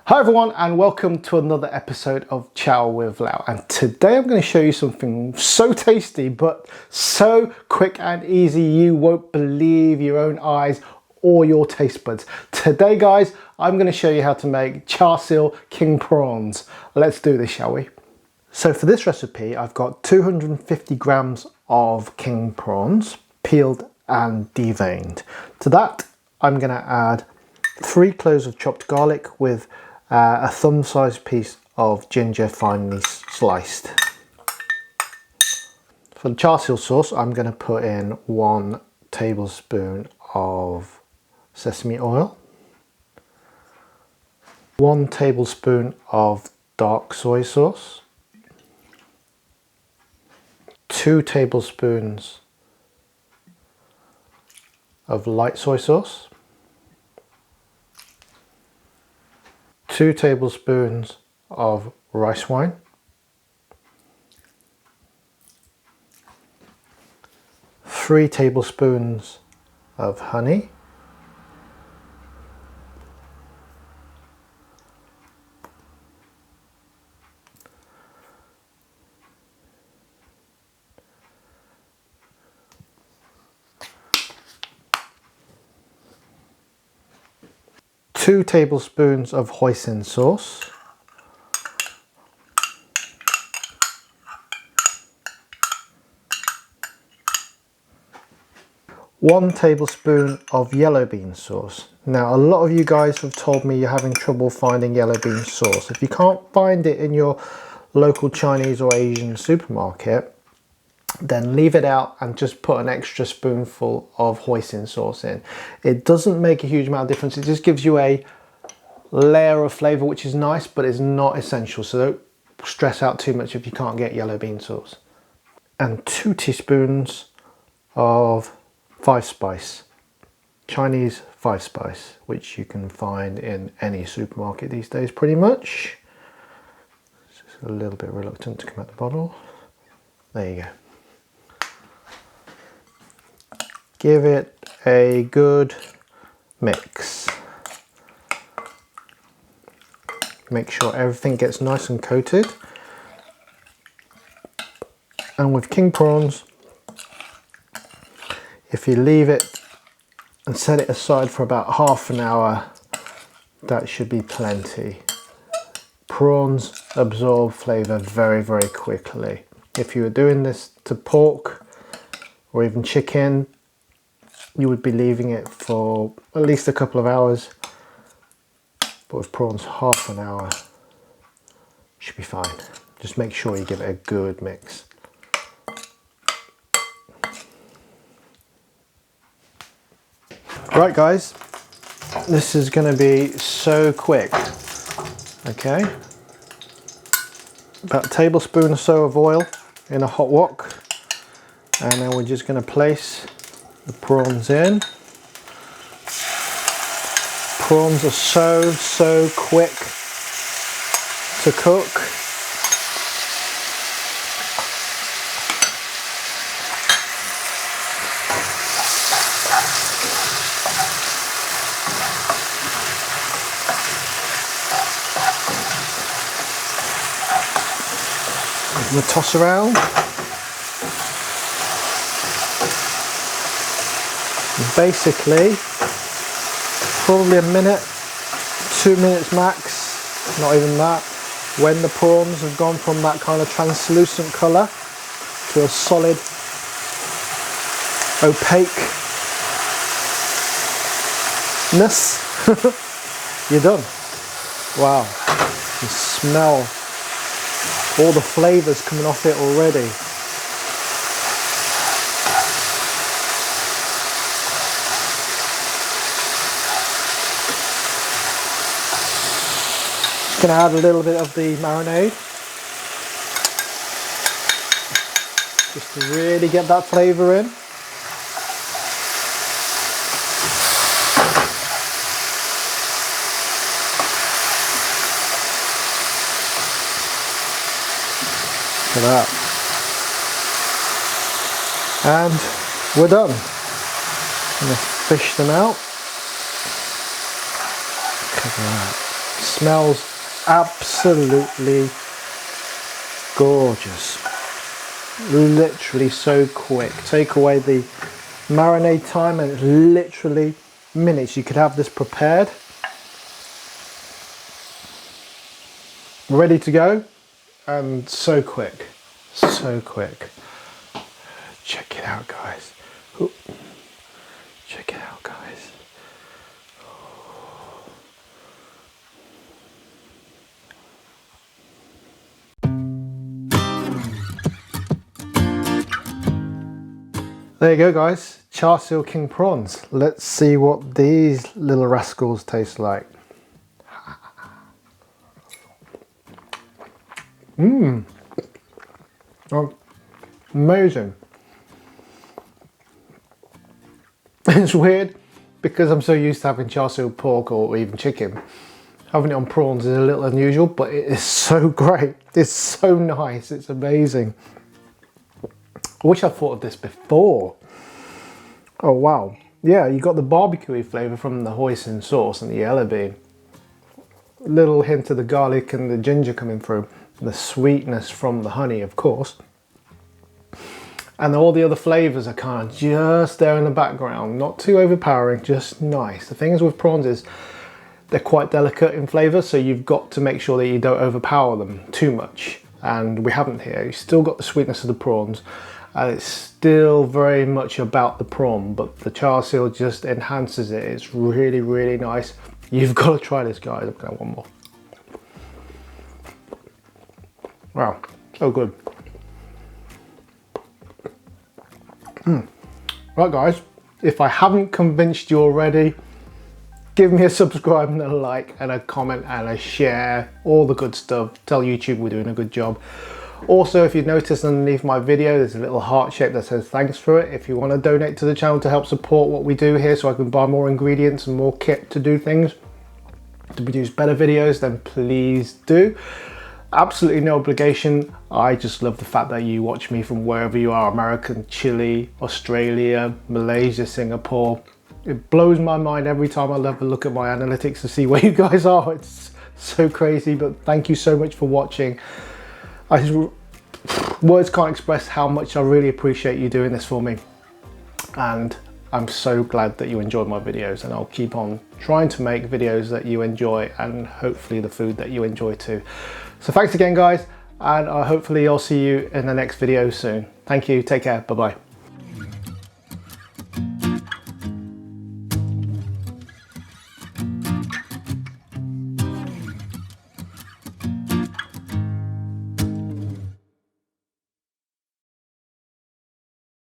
Hi everyone and welcome to another episode of Chow with Lau, and today I'm going to show you something so tasty but so quick and easy you won't believe your own eyes or your taste buds. Today guys, I'm going to show you how to make Char Siu king prawns. Let's do this, shall we? So for this recipe I've got 250 grams of king prawns, peeled and deveined. To that I'm going to add 3 cloves of chopped garlic with a thumb-sized piece of ginger finely sliced. For the char siu sauce, I'm going to put in 1 tablespoon of sesame oil, 1 tablespoon of dark soy sauce, 2 tablespoons of light soy sauce, 2 tablespoons of rice wine, 3 tablespoons of honey, 2 tablespoons of hoisin sauce, 1 tablespoon of yellow bean sauce. Now a lot of you guys have told me you're having trouble finding yellow bean sauce. If you can't find it in your local Chinese or Asian supermarket, then leave it out and just put an extra spoonful of hoisin sauce in. It doesn't make a huge amount of difference. It just gives you a layer of flavour which is nice, but it's not essential, so don't stress out too much if you can't get yellow bean sauce. And 2 teaspoons of 5 spice, Chinese 5 spice, which you can find in any supermarket these days pretty much. It's just a little bit reluctant to come out the bottle. There you go. Give it a good mix. Make sure everything gets nice and coated. And with king prawns, if you leave it and set it aside for about half an hour, that should be plenty. Prawns absorb flavour very, very quickly. If you were doing this to pork or even chicken, you would be leaving it for at least a couple of hours, but with prawns, half an hour should be fine. Just make sure you give it a good mix. Right guys, this is going to be so quick. Okay, about a tablespoon or so of oil in a hot wok, and then we're just going to place the prawns in. Prawns are so quick to cook. I'm going to toss around. Basically, probably a minute, 2 minutes max, not even that, when the prawns have gone from that kind of translucent colour to a solid, opaqueness, you're done. Wow, you can smell all the flavours coming off it already. Going to add a little bit of the marinade just to really get that flavour in. Look at that. And we're done. I'm going to fish them out. Look at that. Smells absolutely gorgeous. Literally so quick. Take away the marinade time and it's literally minutes. You could have this prepared, ready to go, and so quick. So quick. Check it out, guys. Ooh. Check it out, guys. There you go, guys. Char Siu king prawns. Let's see what these little rascals taste like. Mmm. Oh, amazing. It's weird because I'm so used to having char siu pork or even chicken. Having it on prawns is a little unusual, but it is so great. It's so nice. It's amazing. I wish I thought of this before. Oh wow. Yeah, you got the barbecue flavour from the hoisin sauce and the yellow bean. A little hint of the garlic and the ginger coming through. The sweetness from the honey, of course. And all the other flavours are kind of just there in the background. Not too overpowering, just nice. The thing is with prawns is they're quite delicate in flavour, so you've got to make sure that you don't overpower them too much. And we haven't here. You've still got the sweetness of the prawns. And it's still very much about the prawn, but the char siu just enhances it. It's really, really nice. You've got to try this, guys. I'm going to have one more. Wow, so good. Right, guys, if I haven't convinced you already, give me a subscribe and a like and a comment and a share. All the good stuff. Tell YouTube we're doing a good job. Also, if you've noticed underneath my video, there's a little heart shape that says thanks for it. If you want to donate to the channel to help support what we do here so I can buy more ingredients and more kit to do things, to produce better videos, then please do. Absolutely no obligation. I just love the fact that you watch me from wherever you are, American, Chile, Australia, Malaysia, Singapore. It blows my mind every time I have a look at my analytics to see where you guys are. It's so crazy, but thank you so much for watching. Words can't express how much I really appreciate you doing this for me. And I'm so glad that you enjoyed my videos, and I'll keep on trying to make videos that you enjoy and hopefully the food that you enjoy too. So thanks again, guys, and hopefully I'll see you in the next video soon. Thank you, take care, bye-bye.